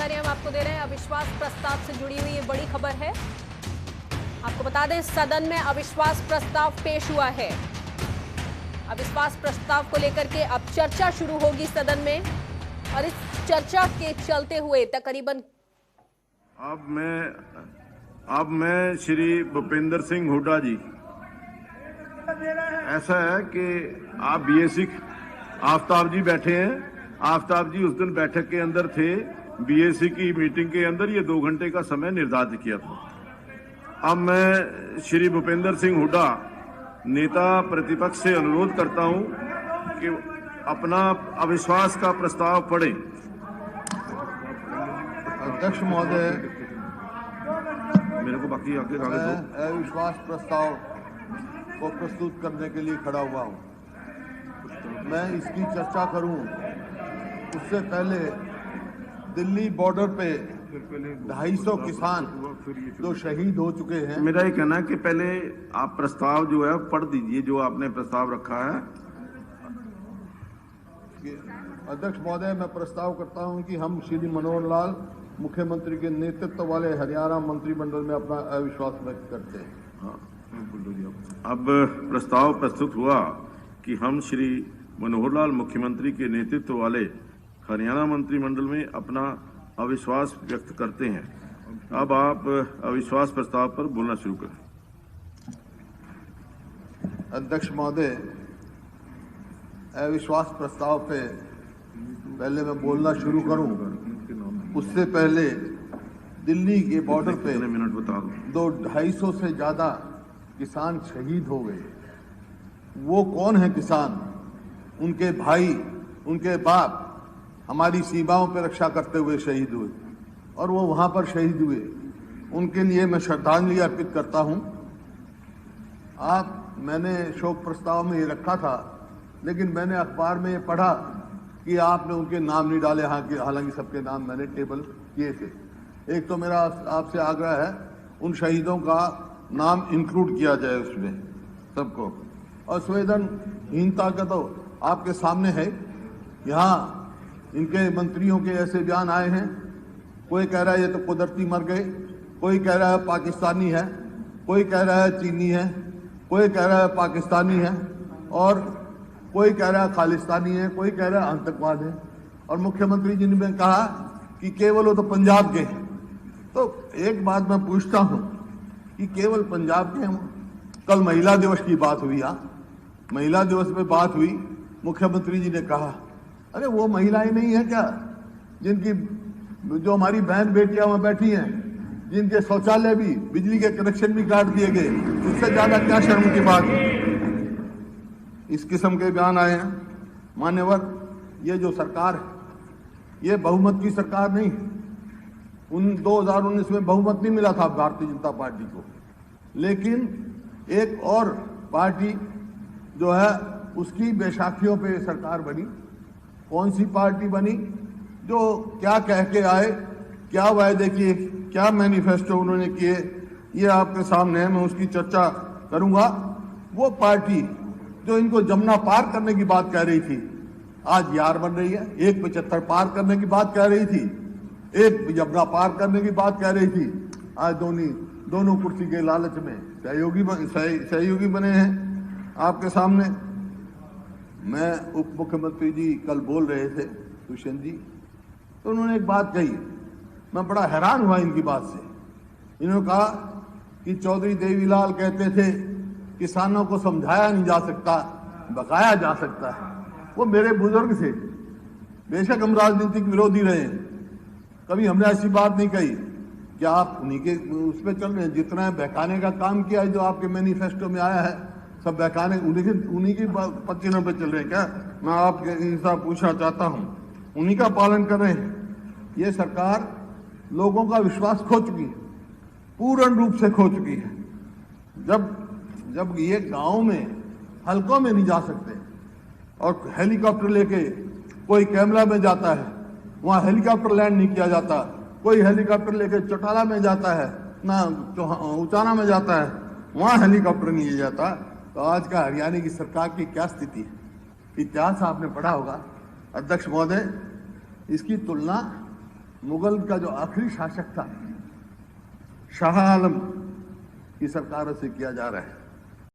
जानकारी हम आपको दे रहे हैं। अविश्वास प्रस्ताव से जुड़ी हुई ये बड़ी खबर है। आपको बता दें, सदन में अविश्वास प्रस्ताव पेश हुआ है। अविश्वास प्रस्ताव को लेकर के अब चर्चा शुरू होगी सदन में, और इस चर्चा के चलते हुए तकरीबन अब मैं श्री भूपेंद्र सिंह हुड्डा जी, ऐसा है कि आप बीएससी आफ्ताब जी बैठे हैं। आफ्ताब जी उस दिन बैठक के अंदर थे, बीएससी की मीटिंग के अंदर ये 2 घंटे का समय निर्धारित किया था। अब मैं श्री भूपेंद्र सिंह हुड्डा नेता प्रतिपक्ष से अनुरोध करता हूं कि अपना अविश्वास का प्रस्ताव पढ़ें। अध्यक्ष महोदय, मेरे को बाकी आगे कागज दो। अविश्वास प्रस्ताव को प्रस्तुत करने के लिए खड़ा हुआ हूं। मैं इसकी चर्चा करूं उससे पहले दिल्ली बॉर्डर पे 250 किसान जो शहीद हो चुके हैं। मेरा ये कहना है कि पहले आप प्रस्ताव जो है पढ़ दीजिए, जो आपने प्रस्ताव रखा है। अध्यक्ष महोदय, मैं प्रस्ताव करता हूं कि हम श्री मनोहर लाल मुख्यमंत्री के नेतृत्व वाले हरियाणा मंत्रिमंडल में अपना अविश्वास व्यक्त करते हैं। हाँ, अब प्रस्ताव प्रस्तुत हुआ कि हम श्री मनोहर लाल मुख्यमंत्री के नेतृत्व वाले हरियाणा मंत्रिमंडल में अपना अविश्वास व्यक्त करते हैं। अब आप अविश्वास प्रस्ताव पर बोलना शुरू करें। अध्यक्ष महोदय, अविश्वास प्रस्ताव पे पहले मैं बोलना शुरू करूं उससे पहले दिल्ली के बॉर्डर पे मिनट बता दो। 250 से ज्यादा किसान शहीद हो गए। वो कौन है किसान? उनके भाई, उनके बाप हमारी सीमाओं पर रक्षा करते हुए शहीद हुए, और वो वहां पर शहीद हुए। उनके लिए मैं श्रद्धांजलि अर्पित करता हूं। मैंने शोक प्रस्ताव में ये रखा था, लेकिन मैंने अखबार में ये पढ़ा कि आपने उनके नाम नहीं डाले। हालांकि सबके नाम मैंने टेबल किए थे। एक तो मेरा आपसे आग्रह है उन शहीदों का नाम इंक्लूड किया जाए उसमें सबको। और संवेदनहीनता का तो आपके सामने है। यहाँ इनके मंत्रियों के ऐसे बयान आए हैं, कोई कह रहा है ये तो कुदरती मर गए, कोई कह रहा है पाकिस्तानी है, कोई कह रहा है चीनी है, कोई कह रहा है पाकिस्तानी है, और कोई कह रहा है खालिस्तानी है, कोई कह रहा है आतंकवाद है। और मुख्यमंत्री जी ने कहा कि केवल वो तो पंजाब के हैं। तो एक बात मैं पूछता हूं कि केवल पंजाब के हम, कल महिला दिवस की बात हुई, महिला दिवस पे बात हुई, मुख्यमंत्री जी ने कहा अरे वो महिलाएं नहीं है क्या जिनकी, जो हमारी बहन बेटियां वहां बैठी हैं, जिनके शौचालय भी, बिजली के कनेक्शन भी काट दिए गए, उससे ज्यादा क्या शर्म की बात है? इस किस्म के बयान आए हैं। मान्यवर, ये जो सरकार है ये बहुमत की सरकार नहीं। 2019 में बहुमत नहीं मिला था भारतीय जनता पार्टी को, लेकिन एक और पार्टी जो है उसकी बैसाखियों पे सरकार बनी। कौन सी पार्टी बनी? जो क्या कह के आए, क्या वायदे किए, क्या मैनिफेस्टो उन्होंने किए, ये आपके सामने है। मैं उसकी चर्चा करूंगा। वो पार्टी जो इनको जमुना पार करने की बात कह रही थी, आज यार बन रही है। 175 पार करने की बात कह रही थी, एक जमुना पार करने की बात कह रही थी, आज दोनों कुर्सी के लालच में सहयोगी बने हैं आपके सामने। मैं उप मुख्यमंत्री जी कल बोल रहे थे, दुष्यंत जी, तो उन्होंने एक बात कही, मैं बड़ा हैरान हुआ इनकी बात से। इन्होंने कहा कि चौधरी देवीलाल कहते थे किसानों को समझाया नहीं जा सकता, बकाया जा सकता है। वो मेरे बुजुर्ग थे। बेशक हम राजनीतिक विरोधी रहे हैं, कभी हमने ऐसी बात नहीं कही। क्या आप उन्हीं के उस पर चल रहे हैं? जितना बहकाने का काम किया है, जो आपके मैनिफेस्टो में आया है, सब बहकाने उन्हीं की पत्तियों पे चल रहे हैं क्या? मैं आपके हिसाब पूछना चाहता हूं, उन्हीं का पालन कर रहे हैं। ये सरकार लोगों का विश्वास खो चुकी है, पूर्ण रूप से खो चुकी है। जब ये गांव में हलकों में नहीं जा सकते और हेलीकॉप्टर लेके कोई कैमरा में जाता है, वहां हेलीकॉप्टर लैंड नहीं किया जाता। कोई हेलीकॉप्टर लेके चौटाला में जाता है, ना उचाना में जाता है, वहां हेलीकॉप्टर नहीं लिया जाता। तो आज का हरियाणा की सरकार की क्या स्थिति है? इतिहास आपने पढ़ा होगा। अध्यक्ष महोदय, इसकी तुलना मुगल का जो आखिरी शासक था शाह आलम की सरकारों से किया जा रहा है।